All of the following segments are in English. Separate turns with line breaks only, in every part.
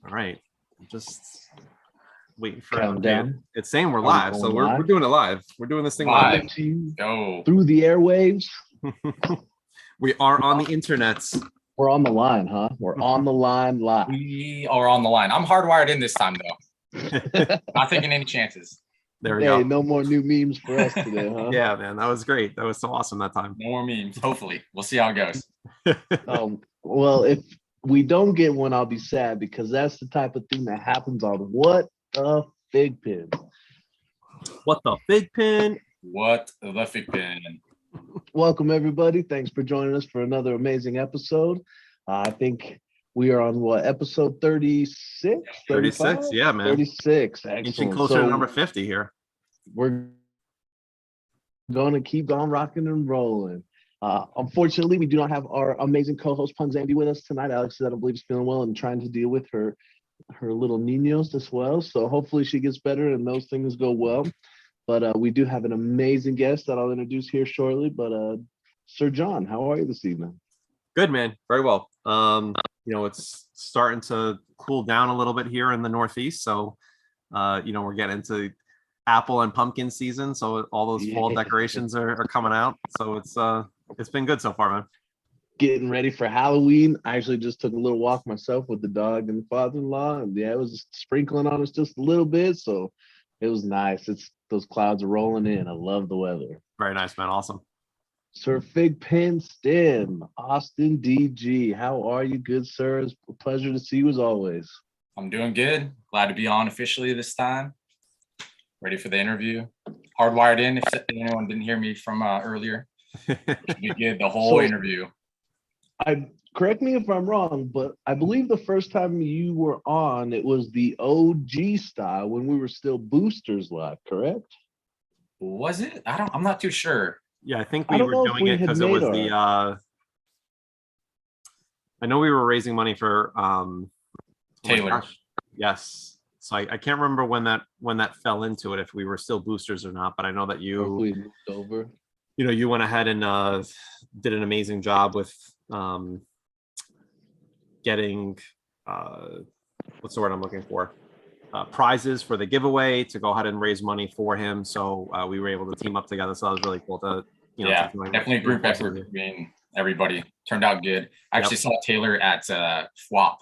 All right. Just waiting for
Countdown.
It's saying we're
Are we
live,
going
so we're
live?
doing it live. We're doing this thing
Live.
live.
To you
Go.
through the airwaves.
We are on the internets.
We're on the line, huh? We're on the line live.
We are on the line. I'm hardwired in this time, though. Not taking any chances.
There we
Hey,
go.
no more new memes for us today, huh?
Yeah, man, that was great. That was so awesome that time.
No more memes. Hopefully. We'll see how it goes.
Well, if we don't get one, I'll be sad because that's the type of thing that happens on What the FiGPiN.
What the FiGPiN?
What the FiGPiN?
Welcome, everybody. Thanks for joining us for another amazing episode. I think we are on episode 36?
36, yeah, man.
36, excellent.
Inching closer to number 50 here.
We're going to keep on rocking and rolling. Unfortunately, we do not have our amazing co-host Punzandy with us tonight. Alex, I don't believe, is feeling well and trying to deal with her little niños as well. So hopefully she gets better and those things go well. But we do have an amazing guest that I'll introduce here shortly. But Sir John, how are you this evening?
Good, man. Very well. It's starting to cool down a little bit here in the Northeast. So, we're getting into apple and pumpkin season. So all those fall decorations are coming out. So it's been good so far, man.
Getting ready for Halloween. I actually just took a little walk myself with the dog and the father-in-law. And yeah, it was sprinkling on us just a little bit. So it was nice. Those clouds are rolling in. I love the weather.
Very nice, man. Awesome.
Sir FiGPiNStin, Austin DG. How are you, good sir? It's a pleasure to see you as always.
I'm doing good. Glad to be on officially this time. Ready for the interview. Hardwired in if anyone didn't hear me from earlier. We did the whole interview.
Correct me if I'm wrong, but I believe the first time you were on, it was the OG style when we were still boosters live, correct?
Was it? I'm not too sure.
Yeah, I think we were doing it because it was I know we were raising money for
Taylor.
Yes. So I can't remember when that fell into it, if we were still boosters or not, but I know that
we moved over.
You went ahead and did an amazing job with getting what's the word I'm looking for? Prizes for the giveaway to go ahead and raise money for him. So we were able to team up together. So that was really cool to,
definitely a group effort between everybody. Turned out good. I actually saw Taylor at FWAP.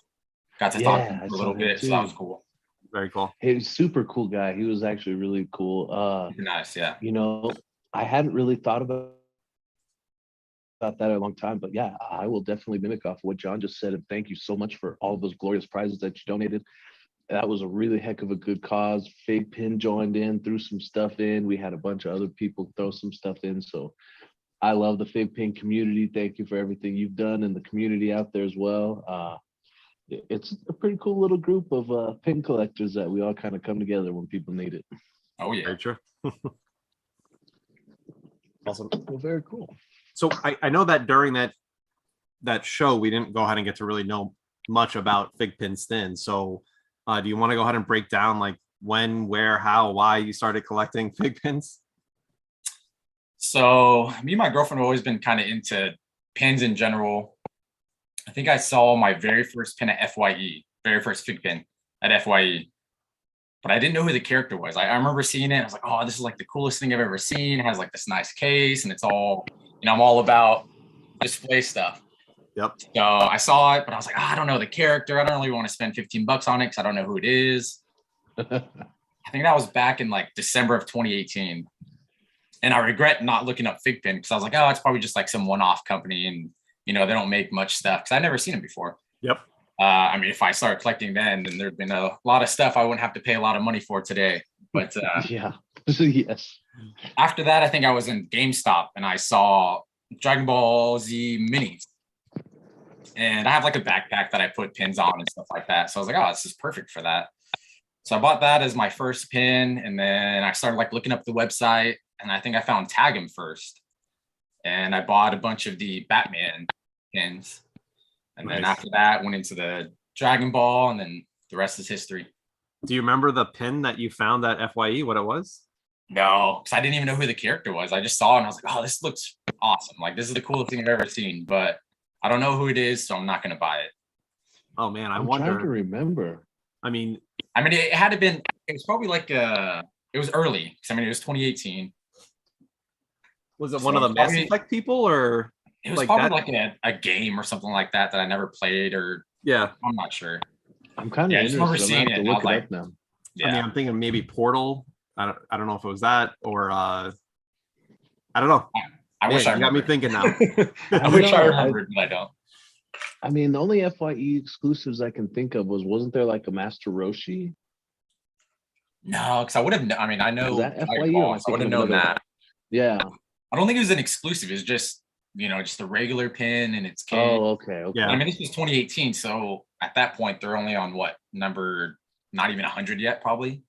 Got to talk to him for a little bit. So that was cool.
Very cool.
He was a super cool guy. He was actually really cool.
Super nice. Yeah.
I hadn't really thought about that in a long time, but yeah, I will definitely mimic off what John just said. And thank you so much for all of those glorious prizes that you donated. That was a really heck of a good cause. FiGPiN joined in, threw some stuff in. We had a bunch of other people throw some stuff in. So I love the FiGPiN community. Thank you for everything you've done in the community out there as well. It's a pretty cool little group of pin collectors that we all kind of come together when people need it.
Oh yeah.
Very true. Awesome.
Well, very cool.
So I know that during that show, we didn't go ahead and get to really know much about FiGPiNStin. So do you want to go ahead and break down like when, where, how, why you started collecting FiGPiNs?
So me and my girlfriend have always been kind of into pins in general. I think I saw my very first pin at FYE, very first FiGPiN at FYE. But I didn't know who the character was. I remember seeing it. I was like, oh, this is like the coolest thing I've ever seen. It has like this nice case and it's all, I'm all about display stuff.
Yep.
So I saw it, but I was like, I don't know the character. I don't really want to spend $15 on it because I don't know who it is. I think that was back in like December of 2018. And I regret not looking up FiGPiN because I was like, oh, it's probably just like some one-off company and, they don't make much stuff because I'd never seen it before.
Yep.
If I started collecting then there'd been a lot of stuff I wouldn't have to pay a lot of money for today. But
yeah, yes.
After that, I think I was in GameStop and I saw Dragon Ball Z minis. And I have like a backpack that I put pins on and stuff like that. So I was like, oh, this is perfect for that. So I bought that as my first pin. And then I started like looking up the website and I think I found Tag 'em first. And I bought a bunch of the Batman pins. And then after that, went into the Dragon Ball, and then the rest is history.
Do you remember the pin that you found at FYE, what it was?
No, because I didn't even know who the character was. I just saw it and I was like, oh, this looks awesome. Like, this is the coolest thing I've ever seen. But I don't know who it is, so I'm not going to buy it.
Oh, man,
I'm trying to remember.
I mean,
it had to been. It was probably like it was early. 'Cause, I mean, it was 2018.
was it
So
one of the
it's
Mass
probably-
Effect people or
It was
like
probably
that?
like a game or something like that that I never played, or
Yeah.
I'm not sure.
I'm kind of
Yeah, I just remember
interested. I'm
seeing
gonna have
it.
to
And I
look
was
it
like,
up now.
yeah,
I mean, I'm thinking maybe Portal. I don't know if it was that or I don't know.
I wish I
You got me
remembered.
thinking now.
I wish I
know,
remembered, but I don't.
I mean, the only FYE exclusives I can think of wasn't there like a Master Roshi?
No, because I would have. I mean, I know
Was that
Dragon
FYE or am
Ball,
I
so I would have
thinking of
known
another
that.
one? Yeah.
I don't think it was an exclusive. It's just just a regular pin and it's kid.
Oh, okay. Okay.
Yeah.
I mean, this was 2018, so at that point they're only on what number? Not even 100 yet, probably.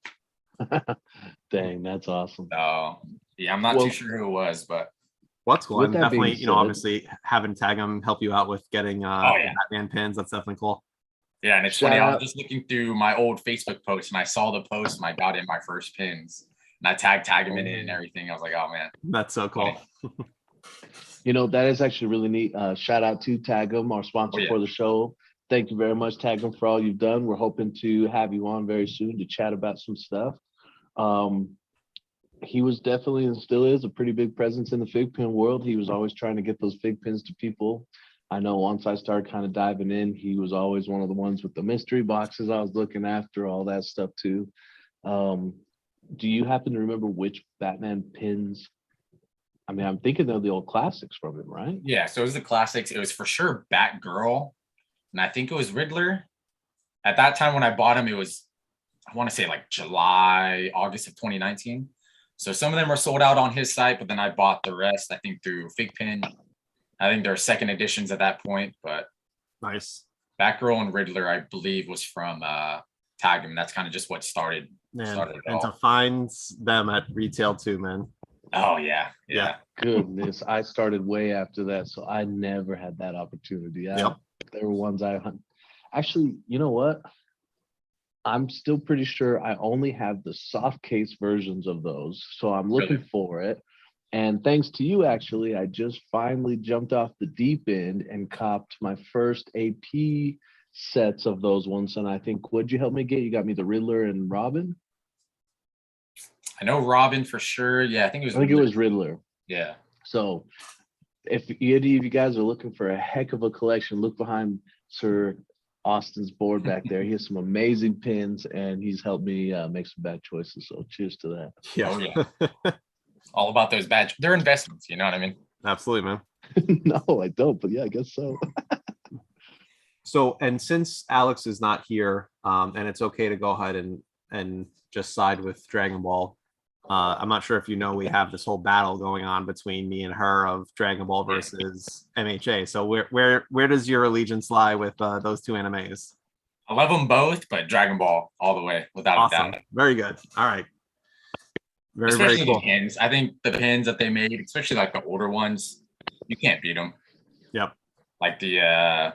Dang, that's awesome.
So yeah, I'm not
Well-
too sure who it was, but
What's cool.
With
And
that being
definitely,
said-
obviously having Tag'em help you out with getting
yeah.
Batman pins. That's definitely cool.
yeah, and it's
Shout
funny. I
out-
was just looking through my old Facebook posts and I saw the post and I got in my first pins and I tag him in it and everything. I was like, oh man.
That's so cool.
You know, that is actually really neat. Shout out to Tag'em, our sponsor
Oh, yeah.
for the show. Thank you very much, Tag'em, for all you've done. We're hoping to have you on very soon to chat about some stuff. He was definitely and still is a pretty big presence in the FiGPiN world. He was always trying to get those FiGPiNs to people. I know once I started kind of diving in, he was always one of the ones with the mystery boxes I was looking after, all that stuff too. Do you happen to remember which Batman pins? I mean, I'm thinking they're the old classics from him, right?
Yeah, so it was the classics. It was for sure Batgirl, and I think it was Riddler. At that time when I bought him, it was, I want to say like July, August of 2019. So some of them were sold out on his site, but then I bought the rest, I think, through FiGPiN. I think there are second editions at that point, but
Nice.
Batgirl and Riddler, I believe, was from Tag'em. That's kind of just what started
Man,
it
and to
all.
find them at retail too, man.
Oh yeah, yeah.
Goodness, I started way after that, so I never had that opportunity.
Yep.
There were ones I hunt. Actually, you know what? I'm still pretty sure I only have the soft case versions of those, so I'm looking
Really?
for it. And thanks to you, actually, I just finally jumped off the deep end and copped my first AP sets of those ones. And I think, what'd you help me get? You got me the Riddler and Robin.
I know Robin for sure. Yeah, I think it was.
I think it
Riddler.
was Riddler.
Yeah.
So if any of you guys are looking for a heck of a collection, look behind Sir Austin's board back there. He has some amazing pins and he's helped me make some bad choices. So cheers to that.
Oh, all about those badge. They're investments. You know what I mean?
Absolutely, man.
No, I don't, but yeah, I guess so.
So, and since Alex is not here, and it's okay to go ahead and just side with Dragon Ball. I'm not sure if you know we have this whole battle going on between me and her of Dragon Ball versus MHA. So where does your allegiance lie with those two animes?
I love them both, but Dragon Ball all the way, without a
Awesome.
doubt.
Very good. All right. Very,
Especially
very cool.
the pins. I think the pins that they made, especially like the older ones, you can't beat them.
Yep.
Like the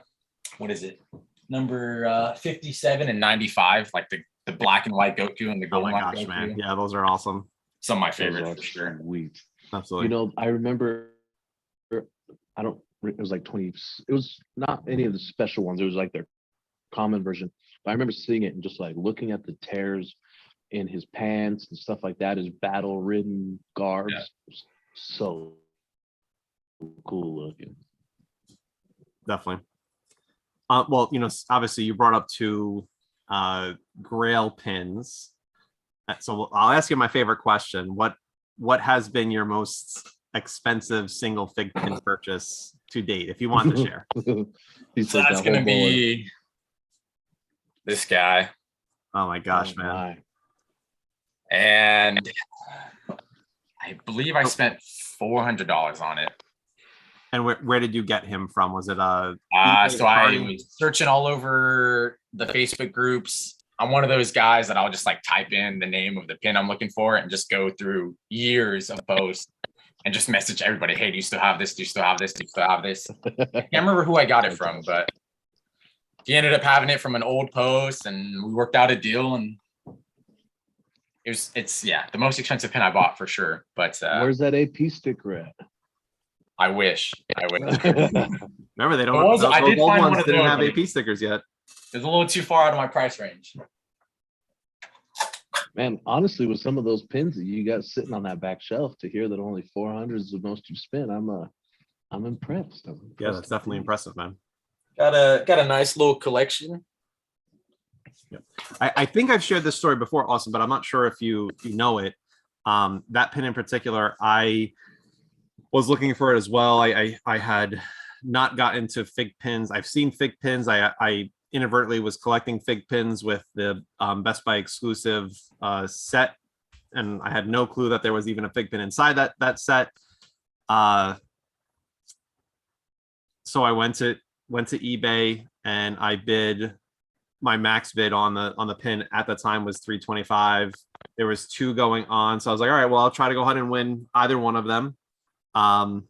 what is it? Number 57 and 95, like the black and white Goku and the
Oh
gold
my
white
gosh,
Goku.
man. Yeah, those are awesome.
Some of my
Those
favorites
are
for sure.
sweet.
Absolutely.
You know, I remember, it was like 20, it was not any of the special ones. It was like their common version. But I remember seeing it and just like looking at the tears in his pants and stuff like that, his battle ridden garbs.
Yeah.
So cool looking.
Definitely. Well, obviously you brought up two Grail pins. So I'll ask you my favorite question. What has been your most expensive single fig pin purchase to date, if you want to share?
He
So
said
that's
that
gonna
whole board.
be this guy.
Oh my gosh,
Oh,
man.
my.
And I believe I spent $400 on it.
And where did you get him from? Was it
So
eBay,
I
Party?
was searching all over the Facebook groups. I'm one of those guys that I'll just like type in the name of the pin I'm looking for and just go through years of posts and just message everybody, hey, do you still have this? Do you still have this? Do you still have this? I can't remember who I got it from, but he ended up having it from an old post and we worked out a deal, and it's the most expensive pin I bought for sure. But
Where's that AP sticker at?
I wish.
Remember, they don't.
I did
those
find
old
one
ones
of
didn't
those,
have
but
AP stickers yet.
It's a little too far out of my price range.
Man, honestly, with some of those pins that you got sitting on that back shelf, to hear that only 400 is the most you spent, I'm impressed.
Yeah, that's definitely impressive, man.
Got a nice little collection.
I think I've shared this story before, Austin, but I'm not sure if you know it. That pin in particular, I was looking for it as well. I had not got into FiGPiNs. I've seen FiGPiNs. I inadvertently was collecting FiGPiNs with the Best Buy exclusive set, and I had no clue that there was even a FiGPiN inside that set. So I went to eBay and I bid. My max bid on the pin at the time was 325. There was 2 going on, so I was like, all right, well, I'll try to go ahead and win either one of them. I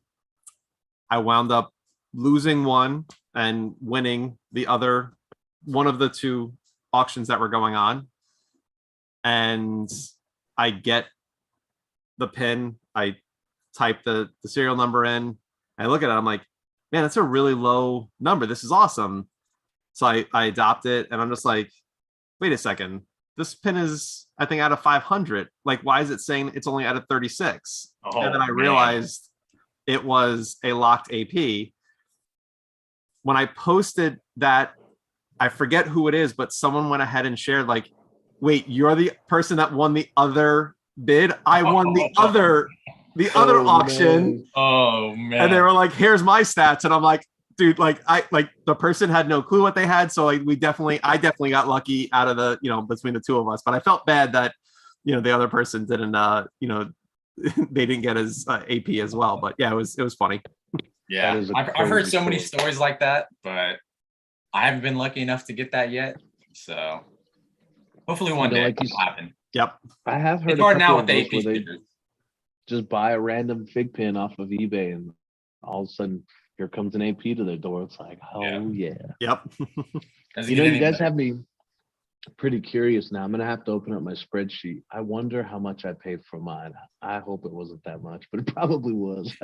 wound up losing one and winning the other, one of the 2 auctions that were going on. And I get the pin, I type the serial number in, I look at it, I'm like, man, that's a really low number. This is awesome. So I adopt it, and I'm just like, wait a second, this pin is, I think, out of 500. Like, why is it saying it's only out of 36? And then I realized it was a locked AP. When I posted that, I forget who it is, but someone went ahead and shared, like, wait, you're the person that won the other bid? I won the other auction.
Man.
Oh man.
And they were like, here's my stats. And I'm like, dude, like the person had no clue what they had. So like I definitely got lucky out of the, between the 2 of us, but I felt bad that, the other person didn't, they didn't get his AP as well. But yeah, it was funny.
Yeah, I've heard so many stories like that, but I haven't been lucky enough to get that yet. So hopefully one day it'll happen.
Yep.
I have heard
It's hard now with
the
the
AP
AP
where they
stickers.
just buy a random FiGPiN off of eBay, and all of a sudden here comes an AP to their door. It's like, oh yeah.
Yep.
You guys have me pretty curious now. I'm gonna have to open up my spreadsheet. I wonder how much I paid for mine. I hope it wasn't that much, but it probably was.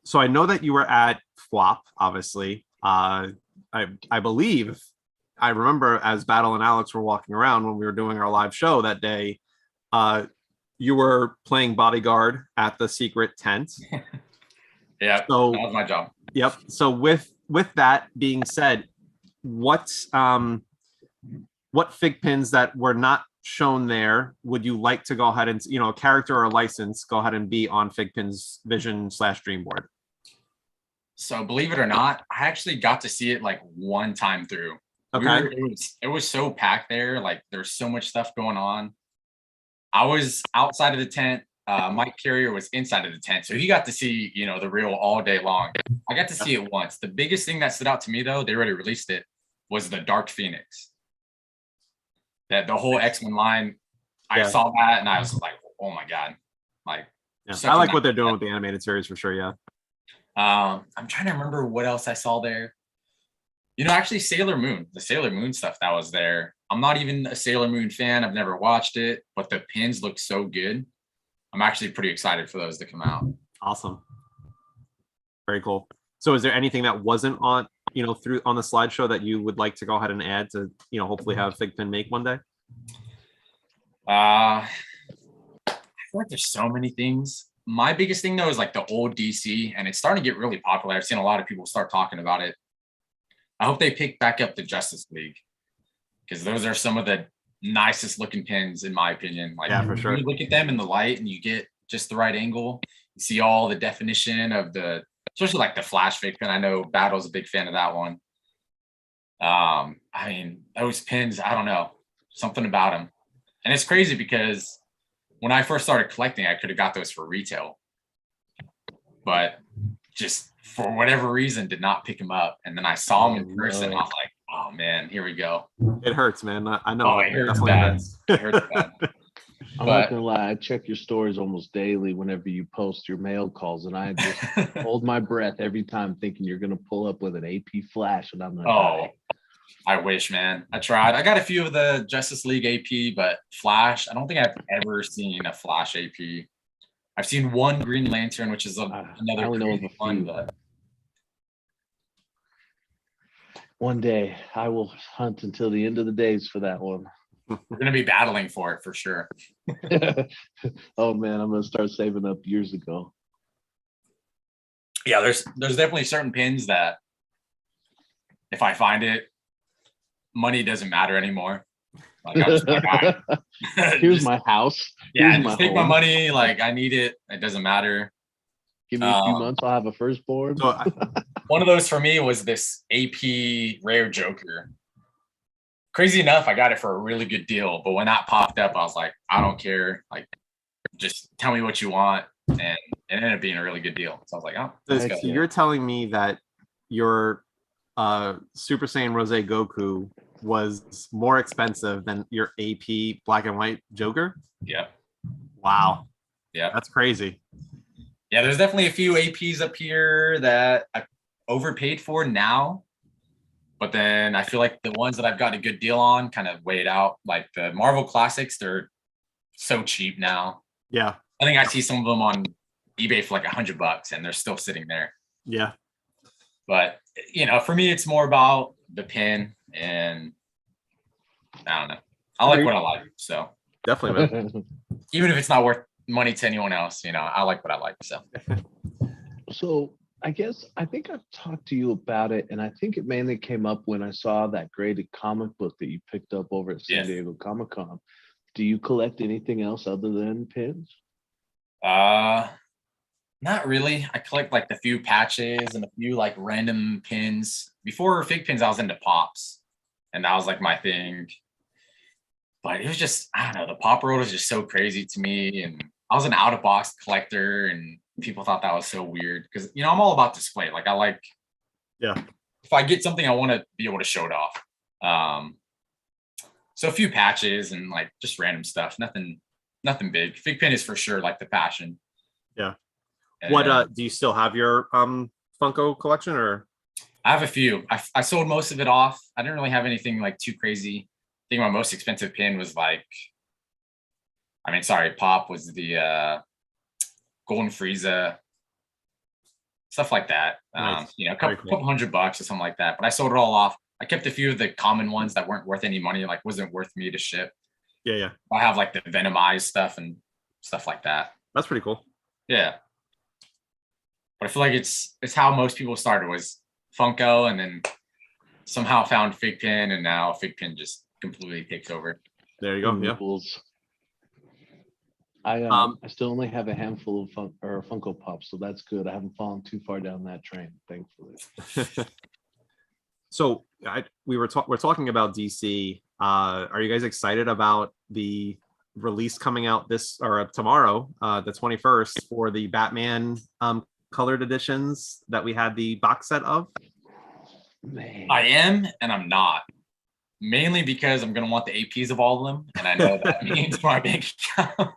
So I know that you were at Flop, obviously. I believe I remember as Battle and Alex were walking around when we were doing our live show that day, you were playing bodyguard at the secret tent.
Yeah,
so
that was my job.
Yep. So with that being said, what FiGPiNs that were not shown there would you like to go ahead and, a character or a license, go ahead and be on FiGPiN's Vision/Dream board?
So believe it or not, I actually got to see it like one time through.
Okay.
It was so packed there. Like there's so much stuff going on. I was outside of the tent. Mike Carrier was inside of the tent. So he got to see, the real all day long. I got to see it once. The biggest thing that stood out to me though, they already released it, was the Dark Phoenix. That the whole X-Men line, I saw that and I was like, oh my God. Like,
I like what they're doing with the animated series for sure. Yeah.
I'm trying to remember what else I saw there. Actually Sailor Moon, the Sailor Moon stuff that was there. I'm not even a Sailor Moon fan. I've never watched it, but the pins look so good. I'm actually pretty excited for those to come out.
Awesome. Very cool. So is there anything that wasn't on, through on the slideshow that you would like to go ahead and add to, hopefully have FiGPiN make one day?
I feel like there's so many things. My biggest thing though is like the old DC, and it's starting to get really popular. I've seen a lot of people start talking about it. I hope they pick back up the Justice League, because those are some of the nicest looking pins in my opinion. Like,
yeah, for sure.
You look at them in the light and you get just the right angle. You see all the definition of especially like the Flash FiGPiN. I know Battle's a big fan of that one. I mean, those pins, I don't know, something about them. And it's crazy because when I first started collecting, I could have got those for retail, but just for whatever reason did not pick them up. And then I saw them in person. I was like, oh man, here we go.
It hurts, man. I know.
Oh, it hurts bad. It hurts bad.
I'm not gonna lie, I check your stories almost daily whenever you post your mail calls, and I just hold my breath every time thinking you're gonna pull up with an AP Flash, and I'm gonna die.
I wish, man. I tried. I got a few of the Justice League AP, but Flash, I don't think I've ever seen a Flash AP. I've seen one Green Lantern, which is another one, but
One day I will hunt until the end of the days for that one.
We're gonna be battling for it for sure.
Oh man, I'm gonna start saving up years ago.
Yeah, there's definitely certain pins that if I find it, money doesn't matter anymore. Like I'm just like, all right.
Here's
Just-
my house.
yeah,
Here's
just
my
take my
home.
money. Like I need it. It doesn't matter.
Give me a few
Um,
months, I'll have a firstborn.
So
One of those for me was this AP rare Joker. Crazy enough, I got it for a really good deal. But when that popped up, I was like, I don't care. Like, just tell me what you want. And it ended up being a really good deal. So I was like, oh, let's
so
go.
yeah.
you're telling me that your Super Saiyan Rose Goku was more expensive than your AP black and white Joker?
Yeah.
Wow.
Yeah.
That's crazy.
Yeah, there's definitely a few APs up here that I overpaid for now. But then I feel like the ones that I've got a good deal on kind of weighed out. Like the Marvel Classics, they're so cheap now.
Yeah.
I think I see some of them on eBay for like $100 and they're still sitting there.
Yeah.
But you know, for me, it's more about the pin, and I don't know. I like what I like. So
Definitely, man.
even if it's not worth money to anyone else, you know, I like what I like. So
So I guess I think I've talked to you about it, and I think it mainly came up when I saw that graded comic book that you picked up over at San
Yes.
Diego Comic Con. Do you collect anything else other than pins?
not really. I collect like the few patches and a few like random pins. Before FiGPiNs, I was into pops, and that was like my thing. But it was just, I don't know, the pop world was just so crazy to me. And I was an out of box collector, and people thought that was so weird because, you know, I'm all about display. Like, I like,
Yeah.
if I get something, I want to be able to show it off. So a few patches and like just random stuff, nothing big. FiGPiN is for sure like the passion.
Yeah.
And
What do you still have your Funko collection or?
I have a few. I sold most of it off. I didn't really have anything like too crazy. I think my most expensive pin was like, pop was the Golden Frieza, stuff like that.
Nice.
You know, a
Very
couple
cool.
$100 or something like that. But I sold it all off. I kept a few of the common ones that weren't worth any money, like wasn't worth me to ship.
Yeah, yeah.
I have like the Venomized stuff and stuff like that.
That's pretty cool.
Yeah. But I feel like it's how most people started was Funko, and then somehow found FiGPiN, and now FiGPiN just completely takes over.
There you go. Yeah.
Equals. I still only have a handful of Funko Pops, so that's good. I haven't fallen too far down that train, thankfully.
So we're talking about DC. Are you guys excited about the release coming out this or tomorrow, the 21st, for the Batman colored editions that we had the box set of?
Man.
I am, and I'm not. Mainly because I'm gonna want the APs of all of them, and I know that means my bank account.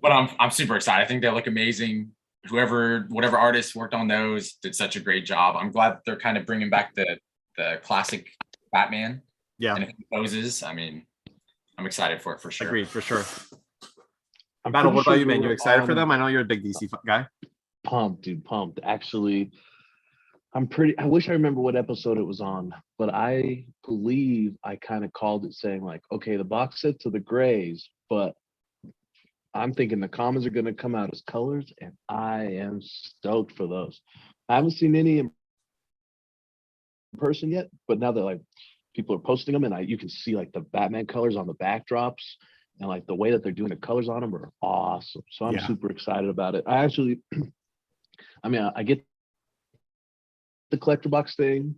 But I'm super excited. I think they look amazing. Whatever artists worked on those did such a great job. I'm glad that they're kind of bringing back the classic Batman.
Yeah.
And if he poses, I mean, I'm excited for it for sure.
Agreed, for sure.
I'm
Battle,
pretty
what about
sure
you, man?
we
You
were
excited for
on-
them? I know you're a big DC guy.
Pumped, dude, pumped. Actually, I wish I remember what episode it was on, but I believe I kind of called it saying like, okay, the box sets are the grays, but I'm thinking the commons are going to come out as colors, and I am stoked for those. I haven't seen any in person yet, but now that like people are posting them, and you can see like the Batman colors on the backdrops, and like the way that they're doing the colors on them are awesome. So I'm
Yeah.
super excited about it. I actually, I get the collector box thing.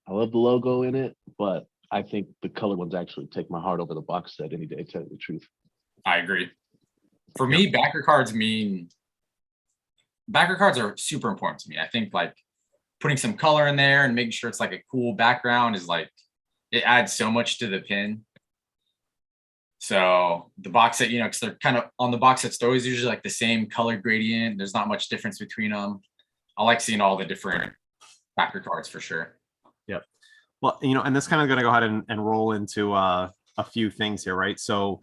I love the logo in it, but I think the color ones actually take my heart over the box set any day, to tell you the truth.
I agree. For me, backer cards are super important to me. I think like putting some color in there and making sure it's like a cool background is like, it adds so much to the pin. So the box set, you know, because they're kind of on the box sets, they're always usually like the same color gradient. There's not much difference between them. I like seeing all the different backer cards for sure.
Yep. Well, you know, and this kind of going to go ahead and roll into a few things here, right? So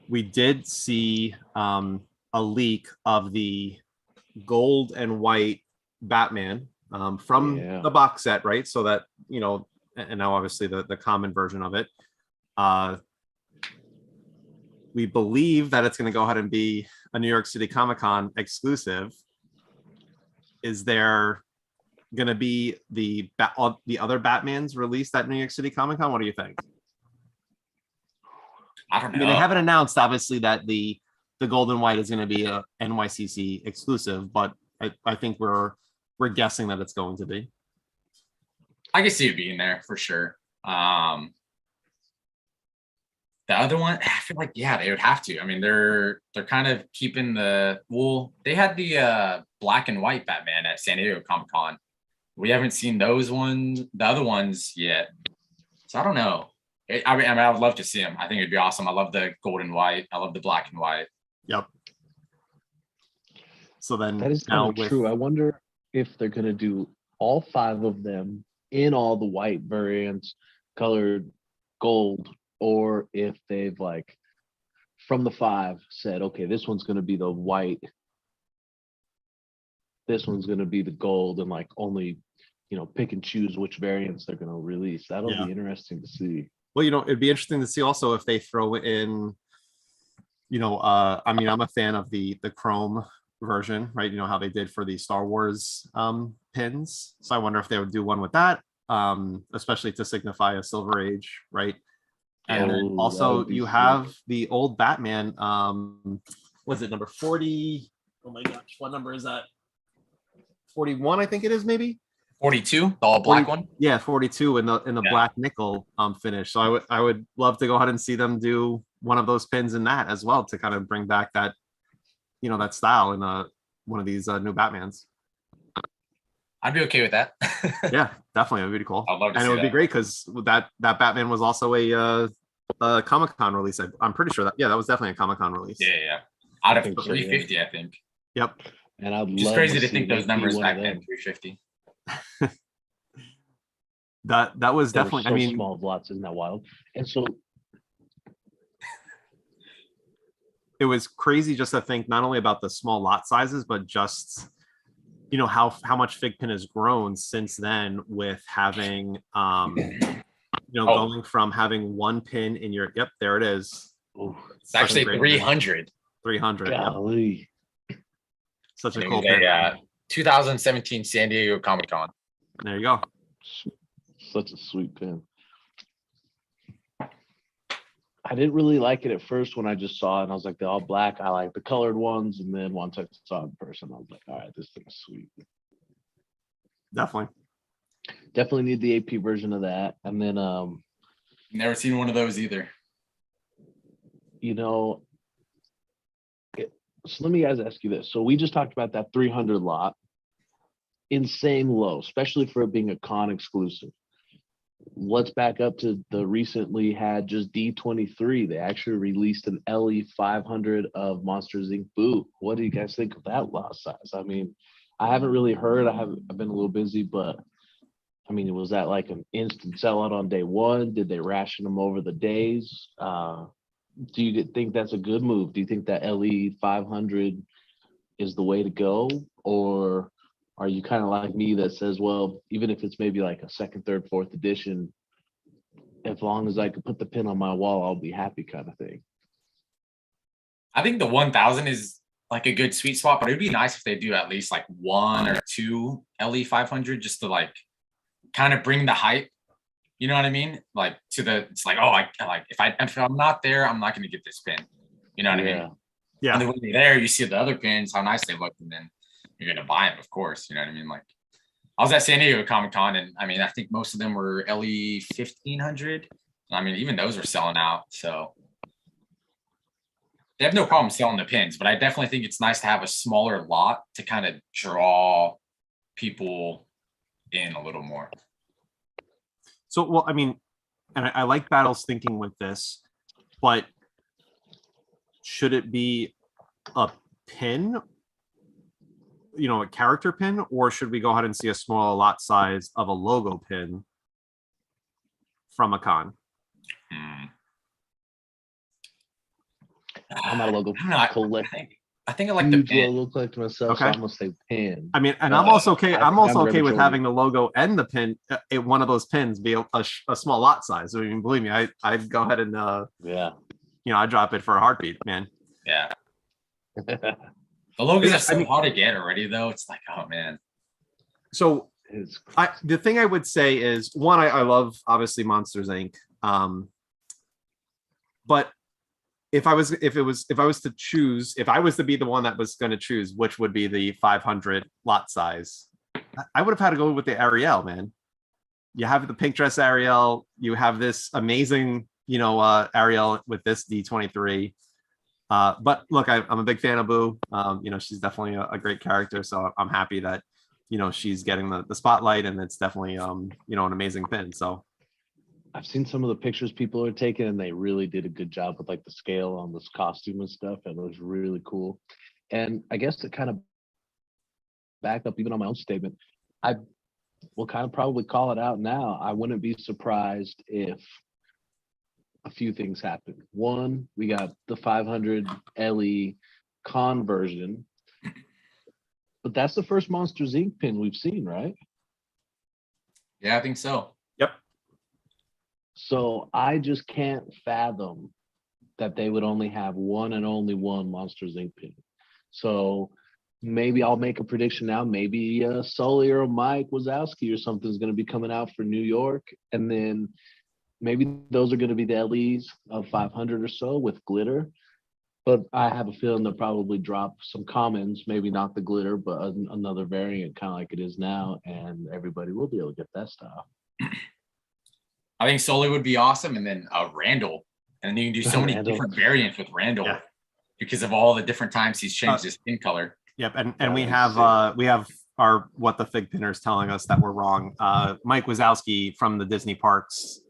we did see a leak of the gold and white Batman from
Yeah.
the box set, right? So that, you know, and now obviously the common version of it. We believe that it's going to go ahead and be a New York City Comic-Con exclusive. Is there going to be the other Batmans released at New York City Comic-Con? What do you think?
I don't know.
I mean, they haven't announced obviously that the gold and white is going to be a NYCC exclusive, but I think we're guessing that it's going to be.
I can see it being there for sure. The other one, I feel like, yeah, they would have to. I mean, they're kind of keeping they had the black and white Batman at San Diego Comic-Con. We haven't seen the other ones yet. So I don't know. I mean, I would love to see them. I think it'd be awesome. I love the gold and white. I love the black and white.
Yep. So then
That is kind of true. I wonder if they're going to do all 5 of them in all the white variants, colored gold, or if they've like from the 5 said, okay, this one's going to be the white, this one's going to be the gold, and like only, pick and choose which variants they're going to release. That'll be interesting to see.
Well, it'd be interesting to see also if they throw in, I mean, I'm a fan of the chrome version, right? How they did for the Star Wars pins. So I wonder if they would do one with that, especially to signify a Silver Age, right? And then also you have the old Batman. Was it number 40? Oh my gosh, what number is that? 41, I think it is, maybe
42, the all black one.
Yeah, 42 in the black nickel finish. So I would love to go ahead and see them do one of those pins in that as well to kind of bring back that that style in one of these new Batmans.
I'd be okay with that.
Yeah, definitely, it would be cool.
I'd love to
and
see
it would be great because that Batman was also a Comic-Con release. I'm pretty sure that was definitely a Comic-Con release.
Yeah. Out of 350, I think.
Yep.
And I'd
just
love
crazy to think those numbers back then, 350.
That was definitely.
So
I mean,
small lots, isn't that wild? And so
it was crazy just to think not only about the small lot sizes, but just how much FiGPiN has grown since then with having going from having one pin in your there it is.
It's actually 300.
300.
Golly.
Yep. Such a cool pin.
2017 San Diego Comic-Con.
There you go.
Such a sweet pin. I didn't really like it at first when I just saw it, and I was like, they're all black. I like the colored ones, and then once I saw it in person, I was like, all right, this thing is sweet. Definitely need the AP version of that. And then
never seen one of those either.
So let me guys ask you this. So we just talked about that 300 lot. Insane low, especially for it being a con exclusive. Let's back up to the recently had just D23. They actually released an LE 500 of Monsters Inc. Boo. What do you guys think of that lot size? I mean, I haven't really heard. I've been a little busy, but I mean, was that like an instant sellout on day one? Did they ration them over the days? Do you think that's a good move? Do you think that LE 500 is the way to go? Or are you kind of like me that says, well, even if it's maybe like a second, third, fourth edition, as long as I can put the pin on my wall, I'll be happy kind of thing?
I think the 1000 is like a good sweet spot, but it'd be nice if they do at least like 1 or 2 LE 500 just to like kind of bring the hype. You know what I mean? Like it's like, oh, if I'm not there, I'm not going to get this pin. You know what I mean?
Yeah.
And then when you're there, you see the other pins, how nice they look, and then you're going to buy them, of course. You know what I mean? Like, I was at San Diego Comic-Con, and I mean, I think most of them were LE 1500. I mean, even those are selling out. So they have no problem selling the pins, but I definitely think it's nice to have a smaller lot to kind of draw people in a little more.
So, well, I mean, and I like Battle's thinking with this, but should it be a pin, a character pin, or should we go ahead and see a smaller lot size of a logo pin from a con?
I'm not a logo collector.
I think I like the
huge
pin.
logo collector myself, so
Okay.
I'm gonna say pin.
I mean, and I'm also okay.
I
I'm
think
also
I'm
okay with
Rebatoni.
having the logo and the pin. One of those pins be a small lot size. I mean, believe me, I'd go ahead and
Yeah.
I drop it for a heartbeat, man.
Yeah. The logos
Yeah,
are so
I mean-
hard to get already, though. It's like, oh man.
So
It's
the thing I would say is one, I love obviously Monsters Inc. But if I was to choose, if I was to be the one that was going to choose which would be the 500 lot size, I would have had to go with the Ariel, man. You have the pink dress Ariel, you have this amazing, Ariel with this D23. But look, I'm a big fan of Boo. She's definitely a great character, so I'm happy that she's getting the spotlight, and it's definitely an amazing pin. So
I've seen some of the pictures people are taking, and they really did a good job with like the scale on this costume and stuff. And it was really cool. And I guess to kind of back up even on my own statement, I will kind of probably call it out now. I wouldn't be surprised if a few things happen. One, we got the 500 LE con version, but that's the first Monsters Inc. pin we've seen, right?
Yeah, I think so.
yep.
So I just can't fathom that they would only have one and only one Monsters Inc. pin. So maybe I'll make a prediction now. Maybe Sully or Mike Wazowski or something is going to be coming out for New York. And then maybe those are going to be the LEs of 500 or so with glitter. But I have a feeling they'll probably drop some commons, maybe not the glitter, but another variant, kind of like it is now. And everybody will be able to get that style.
I think Sully would be awesome, and then Randall, and then you can do so many
Randall.
different variants with Randall
Yeah.
because of all the different times he's changed his skin color.
Yep, and
That
we
is
have
sick.
we have our what the Fig Pinners telling us that we're wrong. Mike Wazowski from the Disney Parks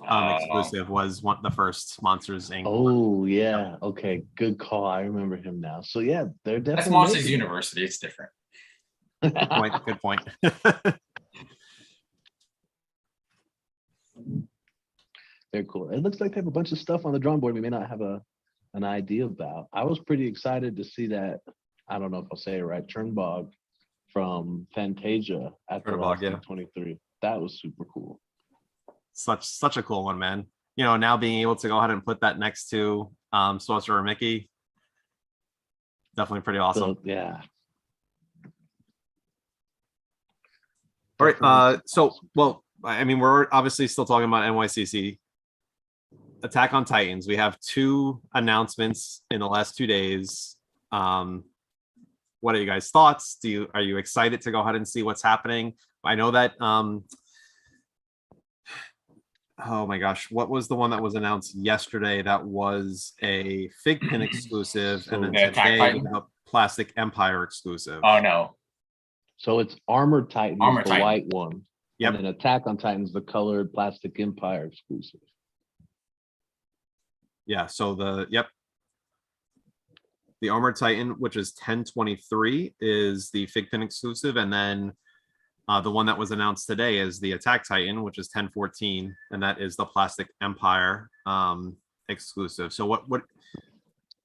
exclusive was the first Monsters Inc.
Oh yeah, okay, good call. I remember him now. So yeah, they're definitely
That's Monsters
making it.
University. It's different.
Good point.
They're cool. It looks like they have a bunch of stuff on the drawing board we may not have an idea about. I was pretty excited to see that. I don't know if I'll say it right. Turnbog from Fantasia at the
Turnbog,
last
yeah.
23. That was super cool.
Such a cool one, man. Now being able to go ahead and put that next to Sorcerer Mickey, definitely pretty awesome.
So, yeah.
All right. Well, I mean, we're obviously still talking about NYCC. Attack on Titans. We have 2 announcements in the last 2 days. What are you guys' thoughts? Are you excited to go ahead and see what's happening? I know that oh my gosh, what was the one that was announced yesterday that was a FiGPiN exclusive, and then
The Attack
today
Titan?
we have a Plastic Empire exclusive?
Oh no.
So it's Armored Titan,
Armored
the
Titan.
white one.
Yep.
And then Attack on Titan's the colored Plastic Empire exclusive.
Yeah, so the Armored Titan, which is 1023, is the FiGPiN exclusive, and then the one that was announced today is the Attack Titan, which is 1014, and that is the Plastic Empire exclusive. So what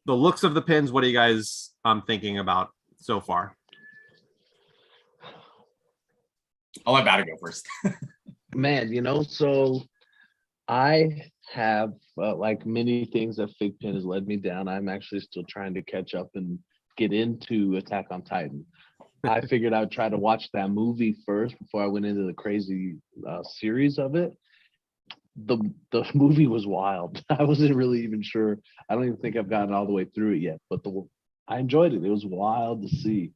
the looks of the pins, what are you guys thinking about so far?
I'll let Bata go first.
Man, so I have like many things that FiGPiN has led me down. I'm actually still trying to catch up and get into Attack on Titan. I figured I'd try to watch that movie first before I went into the crazy series of it. The movie was wild. I wasn't really even sure. I don't even think I've gotten all the way through it yet, but I enjoyed it. It was wild to see.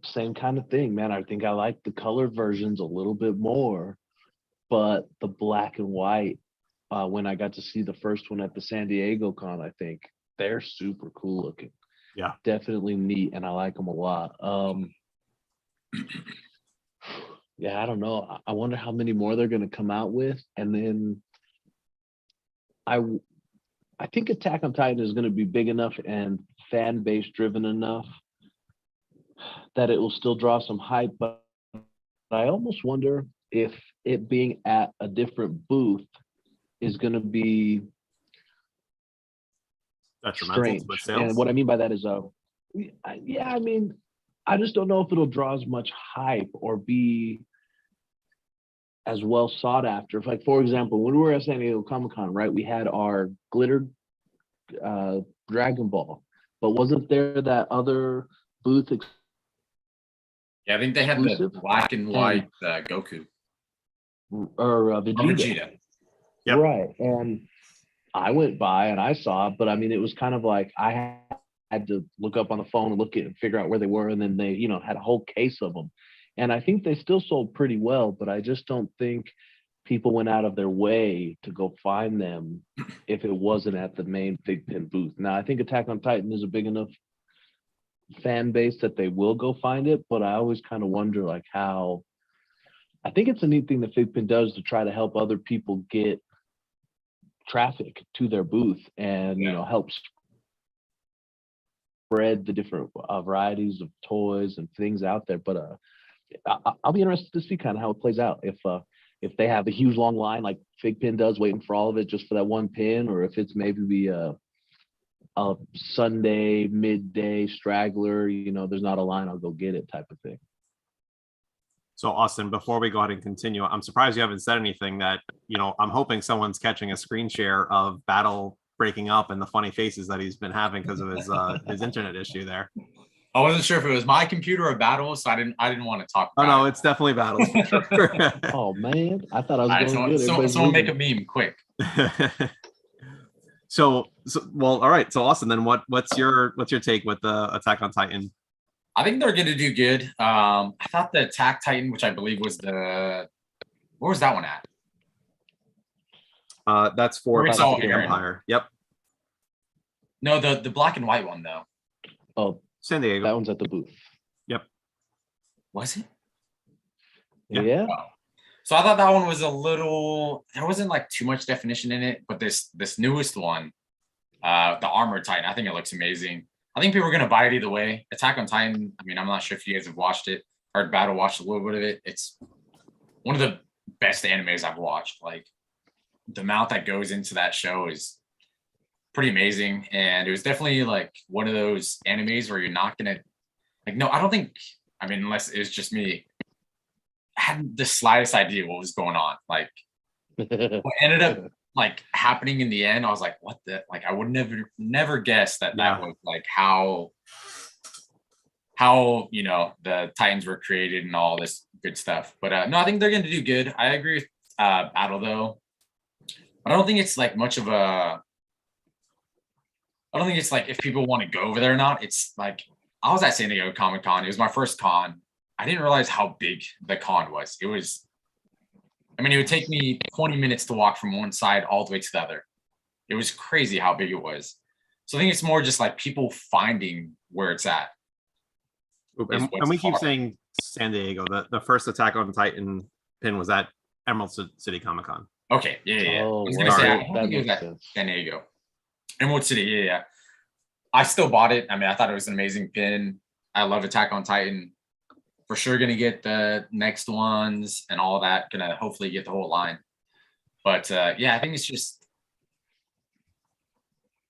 Same kind of thing, man. I think I like the colored versions a little bit more, but the black and white, when I got to see the first one at the San Diego con, I think they're super cool looking.
Yeah.
Definitely neat, and I like them a lot. Yeah, I don't know. I wonder how many more they're going to come out with, and then I think Attack on Titan is going to be big enough and fan base driven enough that it will still draw some hype. But I almost wonder if it being at a different booth is going to be
detrimental
strange.
to its sales.
And what I mean by that is, yeah, I mean, I just don't know if it'll draw as much hype or be as well sought after. If, like, for example, when we were at San Diego Comic-Con, right, we had our glitter Dragon Ball, but wasn't there that other booth
Yeah, I think they had the
exclusive?
black and white Goku.
or
Oh,
Vegeta?
Vegeta.
Yep.
Right. And I went by and I saw it, but I mean, it was kind of like I had to look up on the phone and look at and figure out where they were, and then they, you know, had a whole case of them. And I think they still sold pretty well, but I just don't think people went out of their way to go find them if it wasn't at the main FiGPiN booth. Now, I think Attack on Titan is a big enough fan base that they will go find it, but I always kind of wonder, like, how. I think it's a neat thing that FiGPiN does to try to help other people get traffic to their booth and, you know, help spread the different varieties of toys and things out there. But I'll be interested to see kind of how it plays out. If they have a huge long line like FiGPiN does, waiting for all of it just for that one pin, or if it's maybe a Sunday midday straggler, you know, there's not a line, I'll go get it type of thing.
So Austin, before we go ahead and continue, I'm surprised you haven't said anything that, you know, I'm hoping someone's catching a screen share of Battle breaking up and the funny faces that he's been having because of his internet issue there.
I wasn't sure if it was my computer or Battle, so I didn't want to talk
Oh
about
no,
it.
it's definitely Battle's for sure.
Oh man, I thought I was
All right,
going good.
someone make a meme quick.
So well, all right. So Austin, then what's your take with the Attack on Titan?
I think they're going to do good. I thought the Attack Titan, which I believe was where was that one at?
That's for
It's all
Pacific
Aaron.
Empire. Yep.
No, the black and white one though.
Oh,
San Diego.
that one's at the booth.
Yep.
Was it?
Yeah.
Yeah.
Oh. So I thought that one was there wasn't like too much definition in it, but this newest one, the Armor Titan, I think it looks amazing. I think people are gonna buy it either way. Attack on Titan, I mean, I'm not sure if you guys have watched it. Heard Battle, watched a little bit of it. It's one of the best animes I've watched. Like, the amount that goes into that show is pretty amazing. And it was definitely like one of those animes where you're not gonna, like, no, I don't think, I mean, unless it's just me, I hadn't the slightest idea what was going on. Like, what ended up like happening in the end, I was like, what the, like, I would never guess that was like how, you know, the Titans were created and all this good stuff. But no, I think they're going to do good. I agree with Battle though. I don't think it's like much of a, I don't think it's like if people want to go over there or not. It's like, I was at San Diego Comic-Con. It was my first con. I didn't realize how big the con was. It was, I mean, it would take me 20 minutes to walk from one side all the way to the other. It was crazy how big it was. So I think it's more just like people finding where it's at.
And we keep saying San Diego. The first Attack on Titan pin was at Emerald City Comic Con.
Okay, yeah.
Oh,
I was gonna say, I don't
that
think it was
makes
at
sense.
San Diego. Emerald City, yeah. I still bought it. I mean, I thought it was an amazing pin. I love Attack on Titan. For sure gonna get the next ones and all that. Gonna hopefully get the whole line. But yeah, I think it's just,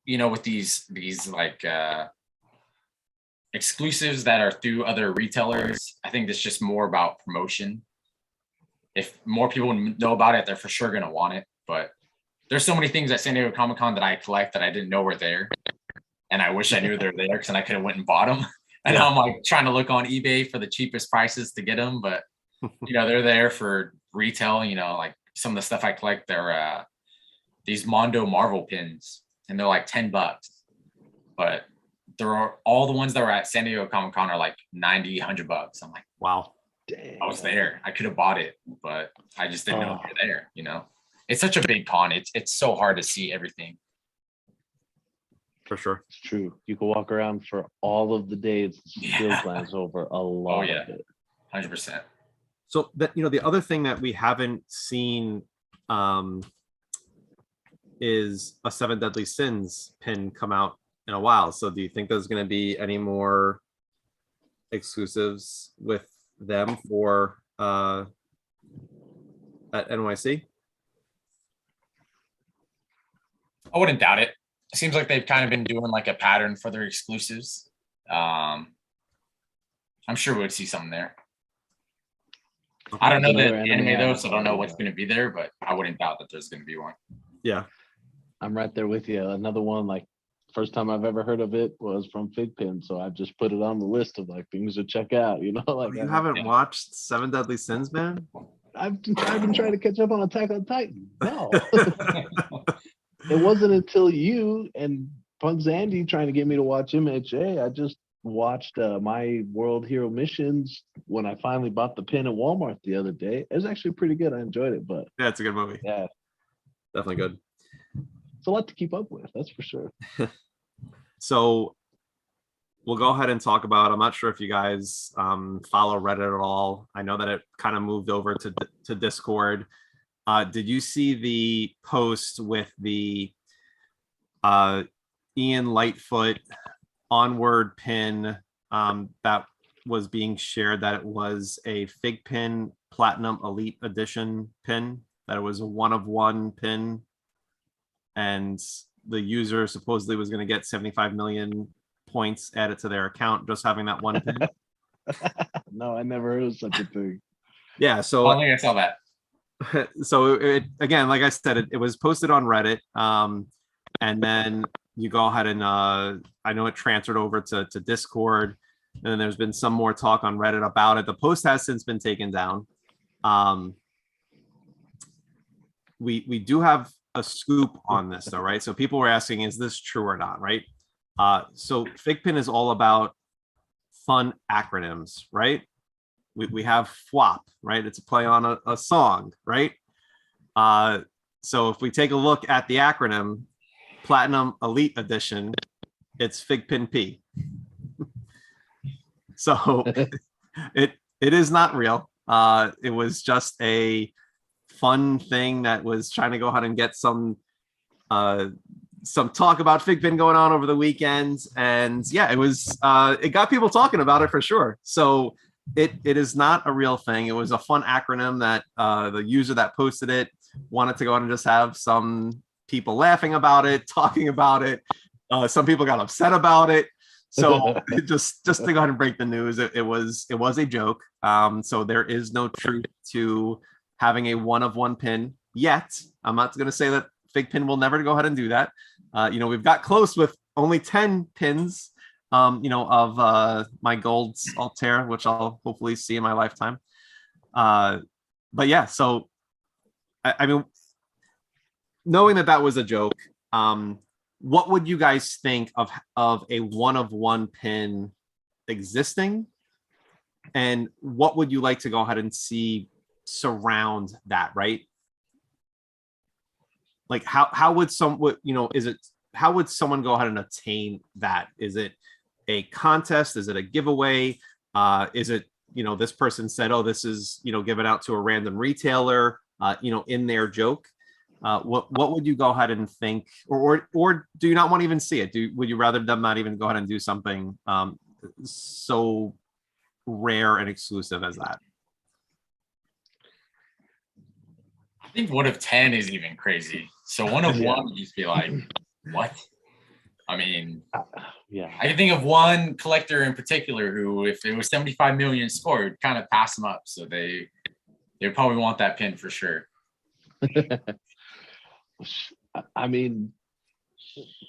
you know, with these like exclusives that are through other retailers, I think it's just more about promotion. If more people know about it, they're for sure gonna want it. But there's so many things at San Diego Comic-Con that I collect that I didn't know were there, and I wish I knew they're there because then I could have went and bought them. And I'm like trying to look on eBay for the cheapest prices to get them, but you know, they're there for retail. You know, like some of the stuff I collect, they're these Mondo Marvel pins, and they're like $10. But there are all the ones that were at San Diego Comic-Con are like $90, $100. I'm like,
wow.
Dang.
I was there. I could have bought it, but I just didn't know they're there. You know, it's such a big con. It's so hard to see everything.
For sure.
It's true. You can walk around for all of the days, still glance over a lot of it.
100%.
So that, you know, the other thing that we haven't seen is a 7 Deadly Sins pin come out in a while. So do you think there's going to be any more exclusives with them for at NYC?
I wouldn't doubt it. it seems like they've kind of been doing like a pattern for their exclusives. I'm sure we'll see something there. I don't know the
Another
anime
anime
though,
I
so I don't know what's
follow.
going to be there, but I wouldn't doubt that there's going to be one.
Yeah.
I'm right there with you. Another one, like first time I've ever heard of it was from FiGPiN, so I've just put it on the list of like things to check out. You know, like
You haven't watched Seven Deadly Sins, man?
I've been trying to catch up on Attack on Titan. No, it wasn't until you and Punk Zandy trying to get me to watch MHA. I just watched My World Hero Missions when I finally bought the pin at Walmart the other day. It was actually pretty good. I enjoyed it, but
Yeah, it's a good movie.
yeah,
Definitely good.
it's a lot to keep up with. That's for sure.
So we'll go ahead and talk about, I'm not sure if you guys follow Reddit at all. I know that it kind of moved over to Discord. Did you see the post with the Ian Lightfoot onward pin that was being shared, that it was a FiGPiN Platinum Elite Edition pin, that it was a 1-of-1 pin, and the user supposedly was going to get 75 million points added to their account just having that one pin?
No, I never heard of such a thing.
Yeah,
I
so
don't think I saw that.
so it again, like I said, it was posted on Reddit, and then you go ahead and I know it transferred over to Discord, and then there's been some more talk on Reddit about it. The post has since been taken down. We do have a scoop on this though, right? So people were asking, is this true or not, right? So FiGPiN is all about fun acronyms, right? We have FWAP, right? It's a play on a song, right? So if we take a look at the acronym Platinum Elite Edition, it's FiGPiN P. So it is not real. It was just a fun thing that was trying to go ahead and get some talk about FiGPiN going on over the weekends, and yeah, it was it got people talking about it for sure. So it is not a real thing. It was a fun acronym that the user that posted it wanted to go ahead and just have some people laughing about it, talking about it. Some people got upset about it. So just to go ahead and break the news, it was a joke. So there is no truth to having a 1-of-1 pin yet. I'm not going to say that FiGPiN will never go ahead and do that. We've got close with only 10 pins, of my Gold's Altair, which I'll hopefully see in my lifetime. But yeah, so I mean, knowing that was a joke, what would you guys think of a 1-of-1 pin existing, and what would you like to go ahead and see surround that, right? Like how would how would someone go ahead and attain that? Is it a contest? Is it a giveaway? Is it, this person said, oh, this is, given out to a random retailer, in their joke? What would you go ahead and think, or do you not want to even see it? Would you rather them not even go ahead and do something so rare and exclusive as that?
I think 1 of 10 is even crazy. So 1-of-1 would just be like, what? I mean,
Yeah,
I can think of one collector in particular who, if it was 75 million scored, kind of pass them up. So they probably want that pin for sure.
I mean,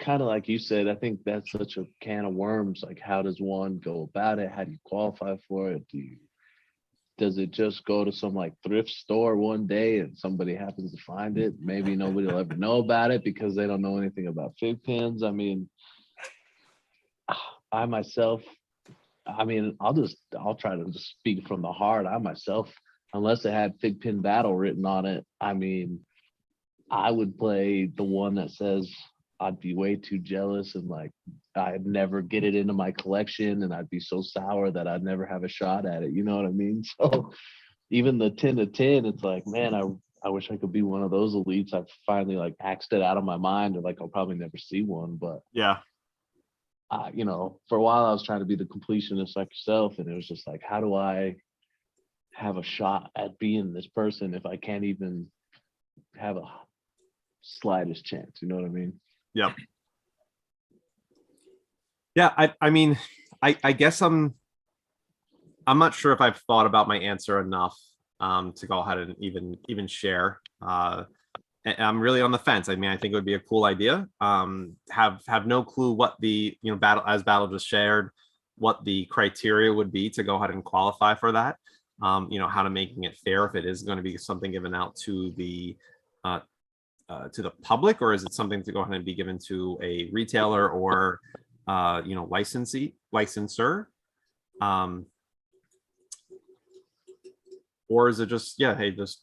kind of like you said, I think that's such a can of worms. Like, how does one go about it? How do you qualify for it? Does it just go to some like thrift store one day and somebody happens to find it? Maybe nobody will ever know about it because they don't know anything about FiGPiNs. I mean, I myself, I'll try to just speak from the heart. I myself, unless it had FiGPiN Battle written on it, I mean, I would play the one that says I'd be way too jealous and like I'd never get it into my collection and I'd be so sour that I'd never have a shot at it. You know what I mean? So even the 10 of 10, it's like, man, I wish I could be one of those elites. I've finally like axed it out of my mind, or like I'll probably never see one. But
Yeah.
For a while I was trying to be the completionist like yourself, and it was just like, how do I have a shot at being this person if I can't even have a slightest chance? You know what I mean?
Yep. Yeah, I mean, I guess I'm not sure if I've thought about my answer enough to go ahead and even share. I'm really on the fence. I mean, I think it would be a cool idea. Have no clue what the battle just shared, what the criteria would be to go ahead and qualify for that. How to making it fair if it is going to be something given out uh, to the public, or is it something to go ahead and be given to a retailer or licensor, or is it just hey, just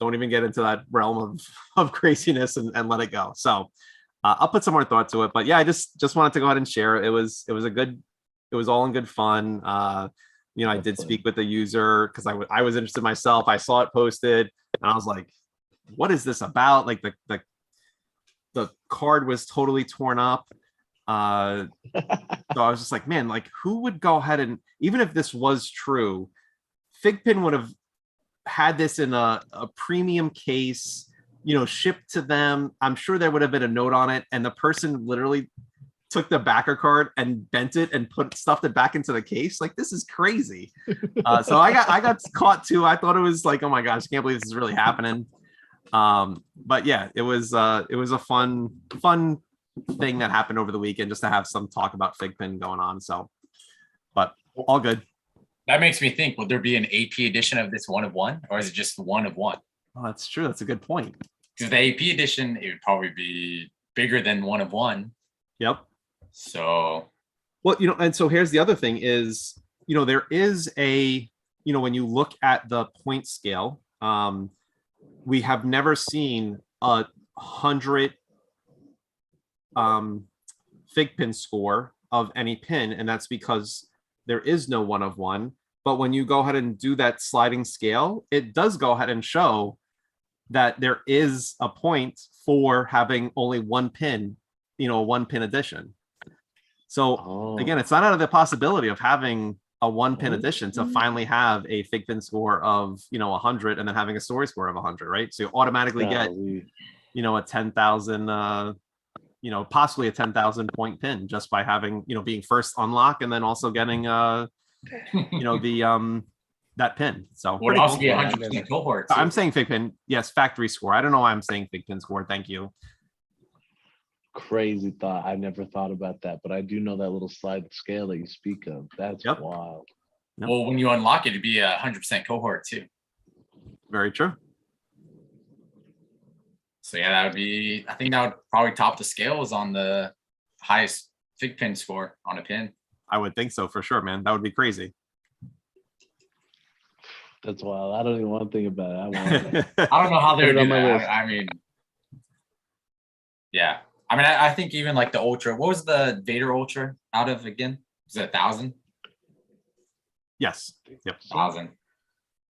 don't even get into that realm of craziness and let it go. So I'll put some more thought to it, but yeah, I just wanted to go ahead and share. It was all in good fun. I did speak with the user because I was interested myself. I saw it posted and I was like, what is this about? Like the card was totally torn up. So I was just like, man, like who would go ahead and, even if this was true, FiGPiN would have had this in a premium case, shipped to them. I'm sure there would have been a note on it, and the person literally took the backer card and bent it and stuffed it back into the case. Like, this is crazy. So I got caught too. I thought it was like, oh my gosh, I can't believe this is really happening. But yeah, it was a fun thing that happened over the weekend, just to have some talk about FiGPiN going on. So, but all good.
That makes me think, would there be an AP edition of this 1 of 1, or is it just 1 of 1?
Oh, that's true. That's a good point.
Because the AP edition, it would probably be bigger than 1 of 1.
Yep.
So,
well, and so here's the other thing is, there is a, when you look at the point scale, we have never seen 100 FiGPiN score of any pin, and that's because there is no 1 of 1. But when you go ahead and do that sliding scale, it does go ahead and show that there is a point for having only 1 pin, a 1 pin edition. So again, it's not out of the possibility of having a 1 pin edition to finally have a FiGPiN score of 100 and then having a story score of 100, right? So you automatically get a 10,000 possibly a 10,000 point pin just by having being first unlock and then also getting that pin. So
would also be 100% cohort too.
I'm saying FiGPiN, yes, factory score. I don't know why I'm saying FiGPiN score. Thank you.
Crazy thought. I never thought about that, but I do know that little slide scale that you speak of. That's wild.
Yep.
Well, when you unlock it, it'd be 100% cohort too.
Very true.
So yeah, that would be, I think that would probably top the scales on the highest FiGPiN score on a pin.
I would think so for sure, man. That would be crazy.
That's wild. I don't even want to think about it.
I don't know how they would do that. I mean, yeah. I mean, I think even like the Ultra, what was the Vader Ultra out of again? Was it 1,000?
Yes. Yep.
1,000.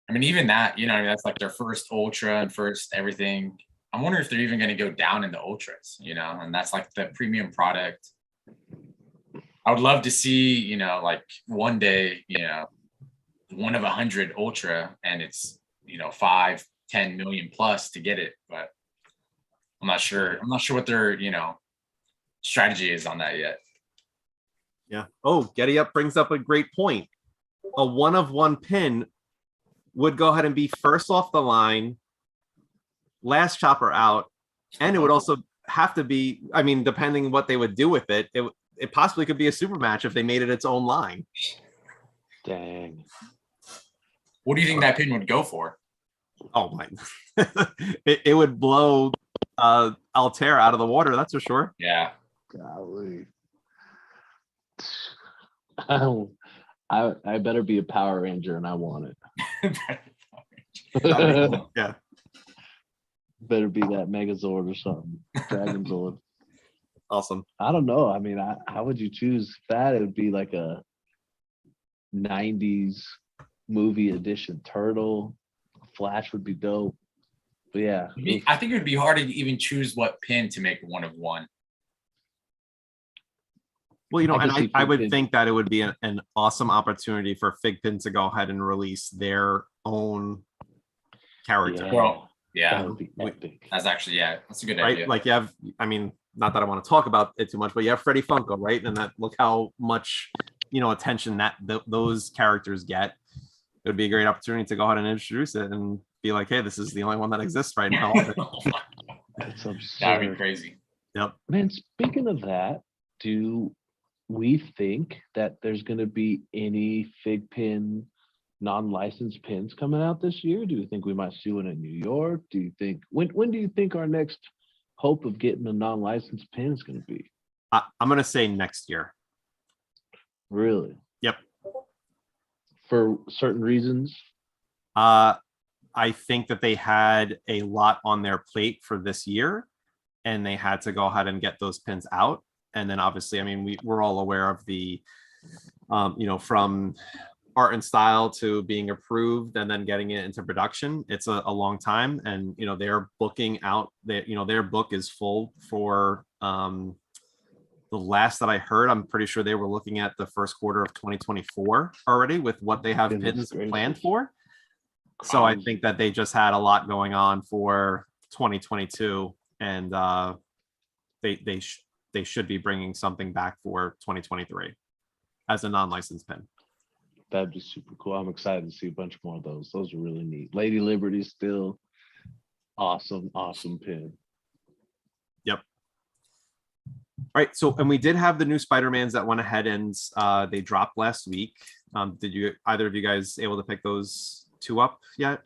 I mean, even that, that's like their first Ultra and first everything. I'm wondering if they're even going to go down in the Ultras, and that's like the premium product. I would love to see, like one day, 1 of 100 Ultra, and it's, 5-10 million plus to get it, but I'm not sure what their, strategy is on that yet.
Yeah. Oh, Getty Up brings up a great point. A 1 of 1 pin would go ahead and be first off the line, last chopper out, and it would also have to be, I mean, depending what they would do with it, it possibly could be a super match if they made it its own line.
Dang.
What do you think that pin would go for?
Oh my, it would blow Altair out of the water, that's for sure.
Yeah.
Golly. I better be a Power Ranger and I want it.
Yeah.
Better be that Megazord or something. Dragon Zord.
Awesome.
I don't know. I mean, how would you choose that? It would be like a 90s movie edition Turtle. Flash would be dope. But yeah.
I think it would be hard to even choose what pin to make 1 of 1.
Well, and I would think that it would be an awesome opportunity for FiGPiN to go ahead and release their own character.
Well, Yeah,
That would be epic.
that's actually, yeah, that's a good
right?
idea.
Like you have, I mean, not that I want to talk about it too much, but you have Freddy Funko, right? And that look how much attention that those characters get. It would be a great opportunity to go ahead and introduce it and be like, hey, this is the only one that exists right now.
That's absurd.
That'd be crazy.
Yep.
Man, speaking of that, do we think that there's going to be any FiGPiN non-licensed pins coming out this year? Do you think we might see one in New York? Do you think when do you think our next hope of getting a non-licensed pin is going to be?
I'm going to say next year.
Really?
Yep.
For certain reasons?
I think that they had a lot on their plate for this year, and they had to go ahead and get those pins out. And then obviously, I mean, we're all aware of the, from art and style to being approved and then getting it into production. It's a long time, and they're booking out. Their book is full for the last that I heard. I'm pretty sure they were looking at the first quarter of 2024 already with what they have pins planned for. So I think that they just had a lot going on for 2022, and they should be bringing something back for 2023 as a non-licensed pin.
That'd be super cool. I'm excited to see a bunch more of those. Those are really neat. Lady Liberty still awesome pin.
Yep. All right. So, and we did have the new Spider-Mans that went ahead and they dropped last week. Did either of you guys able to pick those two up yet?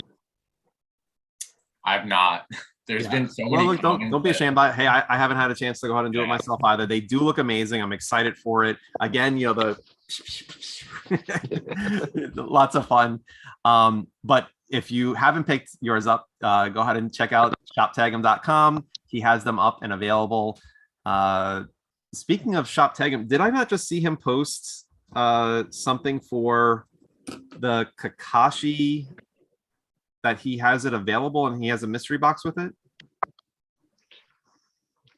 I've not. There's been so many.
Look, don't be ashamed by it. Hey, I haven't had a chance to go ahead and do it myself either. They do look amazing. I'm excited for it. Again, the lots of fun. But if you haven't picked yours up, go ahead and check out shoptag'em.com. He has them up and available. Speaking of Shop Tag 'em, did I not just see him post something for the Kakashi that he has it available and he has a mystery box with it?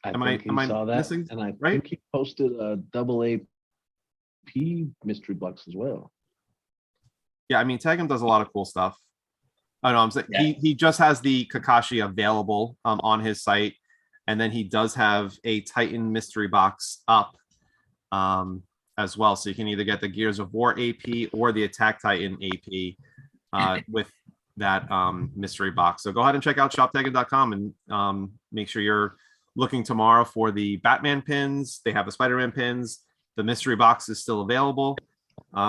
Am I saw that,
missing?
and I
Right?
think he posted a double AP mystery box as well.
Yeah, I mean, Tag'em does a lot of cool stuff. I know. I'm saying he just has the Kakashi available on his site, and then he does have a Titan mystery box up as well. So you can either get the Gears of War AP or the Attack Titan AP with that mystery box. So go ahead and check out shoptag'em.com and make sure you're looking tomorrow for the Batman pins. They have the Spider-Man pins. The mystery box is still available.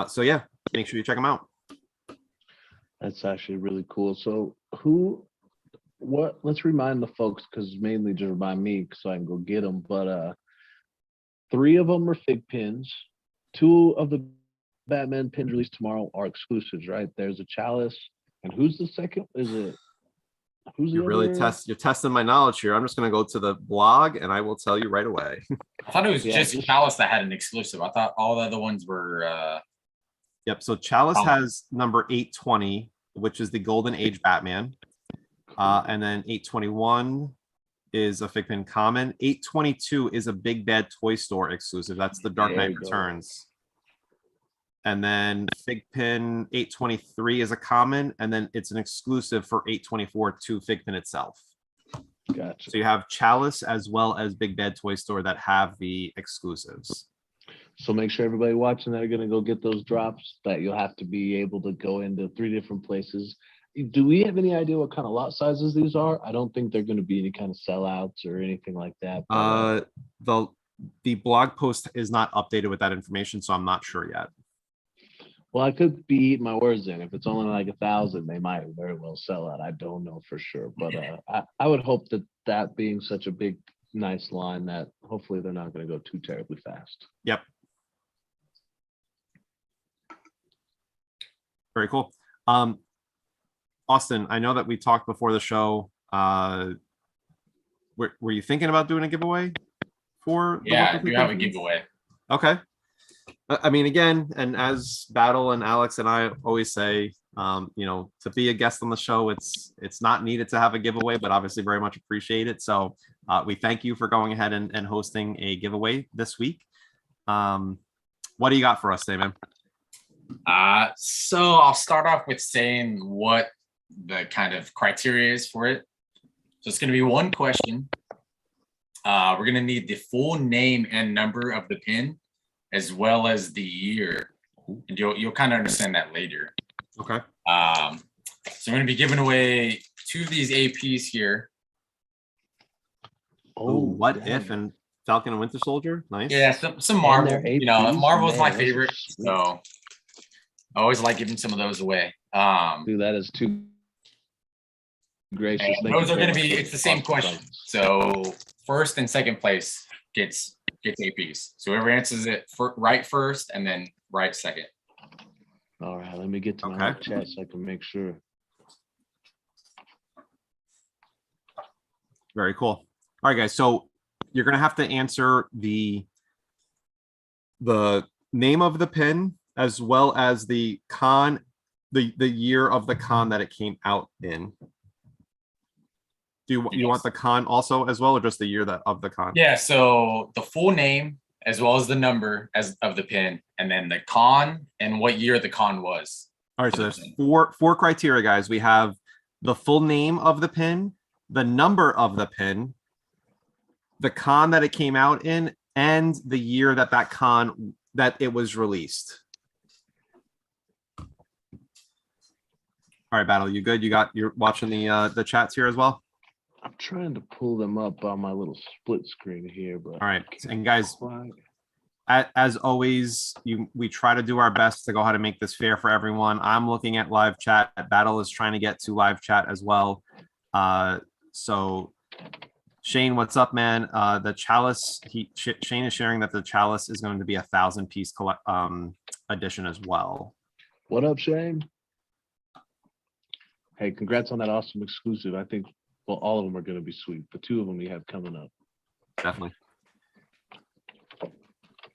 So yeah, make sure you check them out.
That's actually really cool. So let's remind the folks, because mainly just remind me so I can go get them. But 3 of them are FiGPiNs. 2 of the Batman pins released tomorrow are exclusives, right? There's a Chalice. And who's the second? You're
testing my knowledge here. I'm just going to go to the blog and I will tell you right away.
I thought it was just Chalice that had an exclusive. I thought all the other ones were.
Yep. So Chalice has number 820, which is the Golden Age Batman. And then 821 is a FiGPiN common. 822 is a Big Bad Toy Store exclusive. That's the Dark Knight Returns. And then FiGPiN 823 is a common, and then it's an exclusive for 824 to FiGPiN itself.
Gotcha.
So you have Chalice as well as Big Bad Toy Store that have the exclusives.
So make sure everybody watching that are going to go get those drops, that you'll have to be able to go into 3 different places. Do we have any idea what kind of lot sizes these are? I don't think they're going to be any kind of sellouts or anything like that. But,
the blog post is not updated with that information, so I'm not sure yet.
Well, I could be eating my words in. If it's only like 1,000, they might very well sell out. I don't know for sure, but I would hope that being such a big, nice line, that hopefully they're not going to go too terribly fast.
Yep. Very cool. Austin, I know that we talked before the show. Were you thinking about doing a giveaway for?
Yeah, I do have a giveaway.
Okay. I mean, again, and as Battle and Alex and I always say, to be a guest on the show, it's not needed to have a giveaway, but obviously very much appreciate it. So we thank you for going ahead and hosting a giveaway this week. What do you got for us today, man?
So I'll start off with saying what the kind of criteria is for it. So it's going to be one question. We're going to need the full name and number of the pin, as well as the year. And you'll kind of understand that later.
Okay.
So I'm going to be giving away 2 of these APs here.
Oh, what
damn.
if and Falcon and Winter Soldier? Nice.
Yeah, some Marvel.
they're
You know,
APs?
Marvel is my
Man, those are
favorite,
sweet.
so I always like giving some of those away.
Dude, that is too gracious.
And
Thank
those
you
are
very
going to
much
be,
for
it's the
the
same
awesome
question.
prizes.
So first and second place gets APs. So whoever answers it right first and then right second.
All right, let me get to my
Okay.
little chat so I can make sure.
Very cool. All right, guys. So you're gonna have to answer the name of the pin as well as the con, the year of the con that it came out in. Do you want the con also as well, or just the year of the con?
Yeah. So the full name as well as the number of the pin, and then the con and what year the con was.
All right. So there's four criteria, guys. We have the full name of the pin, the number of the pin, the con that it came out in, and the year that that it was released. All right, Battle, you good? You're watching the chats here as well?
I'm trying to pull them up on my little split screen here, but
All right. And guys,
quite.
as always, we try to do our best to go how to make this fair for everyone. I'm looking at live chat. Battle is trying to get to live chat as well. So Shane, what's up, man? The chalice, Shane is sharing that the chalice is going to be 1,000-piece edition as well.
What up, Shane? Hey, congrats on that awesome exclusive. I think, well, all of them are going to be sweet. The 2 of them you have coming up.
Definitely.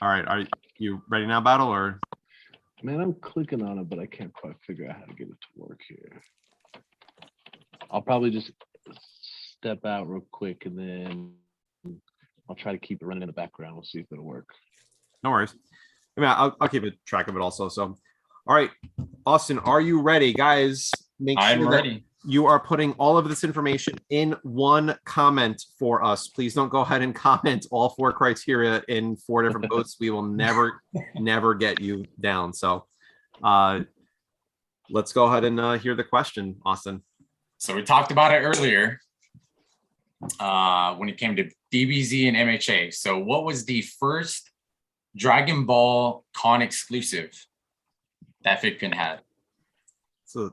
All right, are you ready now, Battle, or?
Man, I'm clicking on it, but I can't quite figure out how to get it to work here. I'll probably just step out real quick and then I'll try to keep it running in the background. We'll see if it'll work.
No worries. I mean, I'll keep a track of it also. So, all right, Austin, are you ready, guys? Make sure
I'm
that
ready.
you are putting all of this information in one comment for us. Please don't go ahead and comment all 4 criteria in 4 different votes. We will never get you down. So, let's go ahead and hear the question, Austin.
So we talked about it earlier when it came to DBZ and MHA. So what was the first Dragon Ball con exclusive that FiGPiN had?
So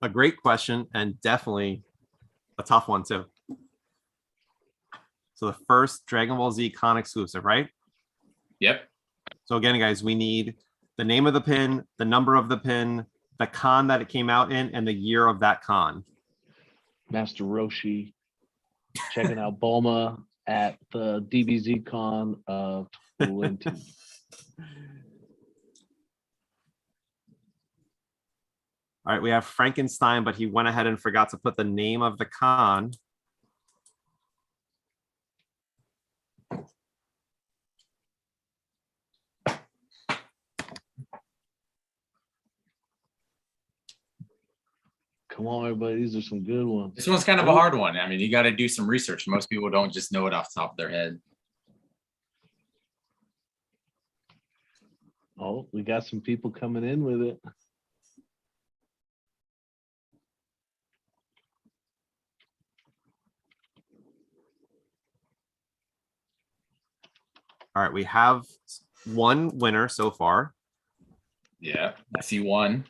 a great question and definitely a tough one too. So the first Dragon Ball Z con exclusive, right?
Yep.
So again, guys, we need the name of the pin, the number of the pin, the con that it came out in, and the year of that con.
Master Roshi checking out Bulma at the DBZ con of 20.
All right, we have Frankenstein, but he went ahead and forgot to put the name of the con.
Come on, everybody. These are some good ones.
This one's kind of a hard one. I mean, you got to do some research. Most people don't just know it off the top of their head.
Oh, we got some people coming in with it.
All right, we have one winner so far.
Yeah, I see one.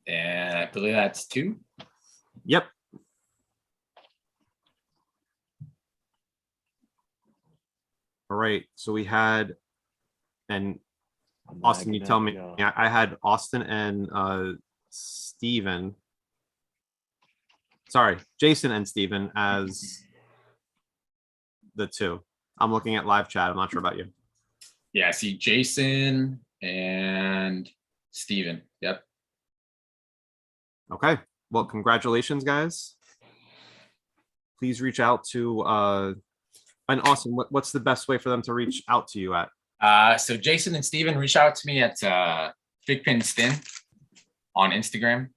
And I believe that's 2.
Yep. All right, so we had, and Austin, you tell me. Yeah, I had Austin and Steven. Sorry, Jason and Steven as the 2. I'm looking at live chat. I'm not sure about you.
Yeah, I see Jason and Steven. Yep.
Okay. Well, congratulations, guys. Please reach out to and Austin, what's the best way for them to reach out to you at?
So Jason and Steven reach out to me at FiGPiNStin on Instagram.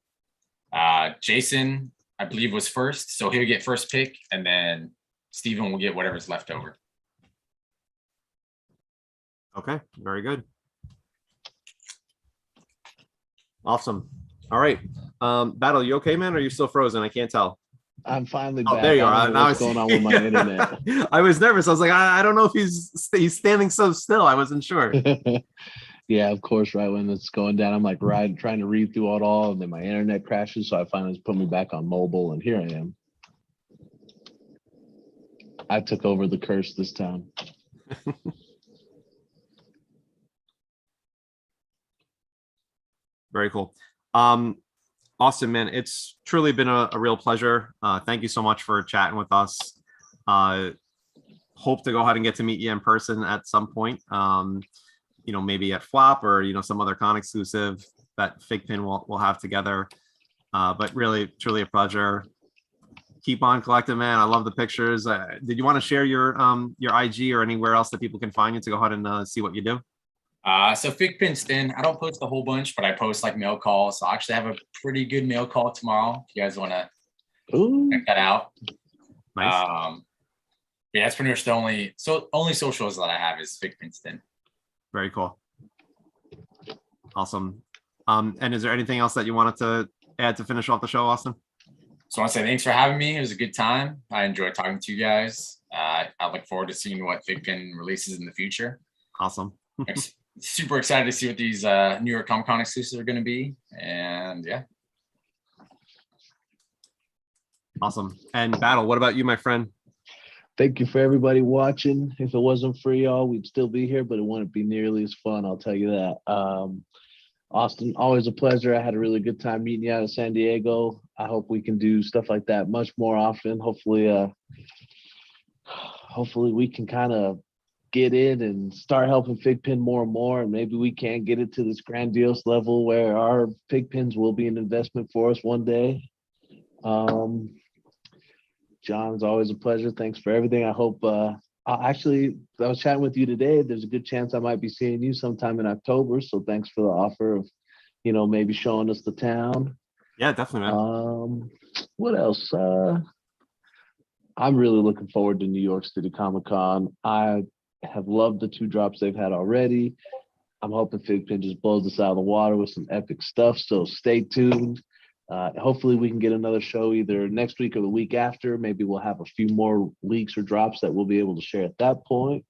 Jason, I believe, was first, so he'll get first pick, and then Steven will get whatever's left over.
Okay, very good. Awesome. All right. Battle, you okay, man? Or are you still frozen? I can't tell.
I'm finally
Oh,
back.
there you are.
I don't know
Now
what's going on with my internet.
I was nervous. I was like, I don't know if he's standing so still. I wasn't sure.
Yeah, of course. Right when it's going down, I'm like trying to read through it all, and then my internet crashes. So I finally just put me back on mobile, and here I am. I took over the curse this time.
Very cool. Austin, man, it's truly been a real pleasure. Thank you so much for chatting with us. Hope to go ahead and get to meet you in person at some point. You know, maybe at Flop or, you know, some other con exclusive that FiGPiN will have together. But really, truly a pleasure. Keep on collecting, man. I love the pictures. Did you want to share your IG or anywhere else that people can find you to go ahead and see what you do?
So FiGPiNStin, I don't post a whole bunch, but I post like mail calls. So I actually have a pretty good mail call tomorrow. If you guys want to check that out.
Nice.
Yeah, that's pretty much the only socials that I have is FiGPiNStin.
Very cool. Awesome. And is there anything else that you wanted to add to finish off the show, Austin?
So I want to say thanks for having me. It was a good time. I enjoyed talking to you guys. I look forward to seeing what FiGPiN releases in the future.
Awesome.
Super excited to see what these New York Comic Con exclusives are going to be. And yeah.
Awesome. And Battle, what about you, my friend?
Thank you for everybody watching. If it wasn't for y'all, we'd still be here, but it wouldn't be nearly as fun. I'll tell you that. Austin, always a pleasure. I had a really good time meeting you out of San Diego. I hope we can do stuff like that much more often. Hopefully we can kind of get in and start helping FiGPiN more and more. And maybe we can get it to this grandiose level where our FiGPiNs will be an investment for us one day. John, it's always a pleasure. Thanks for everything. I hope, actually, I was chatting with you today. There's a good chance I might be seeing you sometime in October. So thanks for the offer of, you know, maybe showing us the town.
Yeah, definitely, man.
What else? I'm really looking forward to New York City Comic Con. I have loved the 2 drops they've had already. I'm hoping FiGPiN just blows us out of the water with some epic stuff. So stay tuned. Hopefully we can get another show either next week or the week after. Maybe we'll have a few more leaks or drops that we'll be able to share at that point.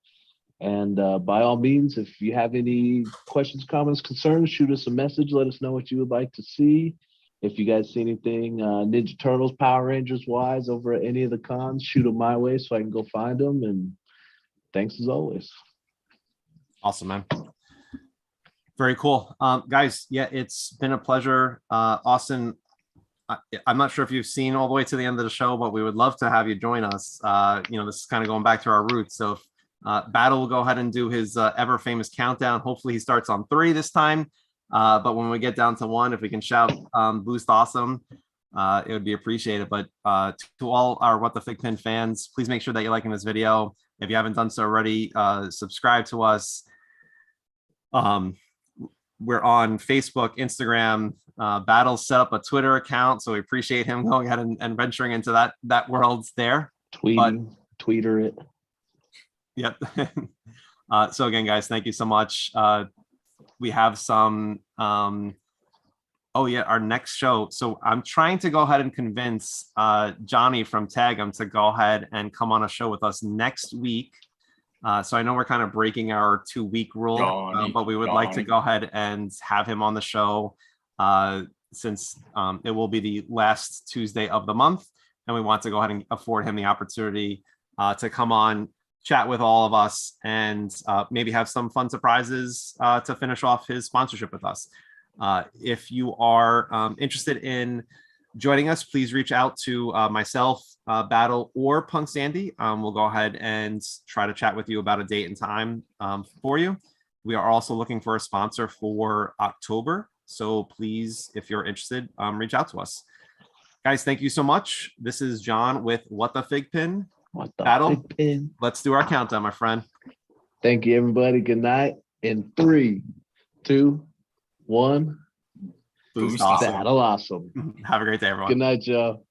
And by all means, if you have any questions, comments, concerns, shoot us a message. Let us know what you would like to see. If you guys see anything Ninja Turtles, Power Rangers wise over at any of the cons, shoot them my way so I can go find them. And thanks as always.
Awesome, man. Very cool. Guys, yeah, it's been a pleasure. Austin, I'm not sure if you've seen all the way to the end of the show, but we would love to have you join us. You know, this is kind of going back to our roots. So if Battle will go ahead and do his ever famous countdown. Hopefully he starts on 3 this time. But when we get down to 1, if we can shout boost awesome, it would be appreciated. But to all our What the FiGPiN fans, please make sure that you're liking this video. If you haven't done so already, subscribe to us. We're on Facebook, Instagram. Battle set up a Twitter account, so we appreciate him going ahead and venturing into that world there.
Tweeter it.
Yep. So again, guys, thank you so much. We have some. Oh yeah, our next show. So I'm trying to go ahead and convince Johnny from Tag'em to go ahead and come on a show with us next week. So I know we're kind of breaking our 2-week rule, but we would like to go ahead and have him on the show since it will be the last Tuesday of the month. And we want to go ahead and afford him the opportunity to come on, chat with all of us, and maybe have some fun surprises to finish off his sponsorship with us. If you are interested in joining us, please reach out to myself, Battle, or Punk Sandy. We'll go ahead and try to chat with you about a date and time for you. We are also looking for a sponsor for October. So please, if you're interested, reach out to us. Guys, thank you so much. This is John with What the FiGPiN.
What the
Battle.
big pin?
Let's do our countdown, my friend.
Thank you, everybody. Good night. In 3, 2, 1.
Boost
Boost
awesome.
Battle awesome.
Have a great day, everyone.
Good night, y'all.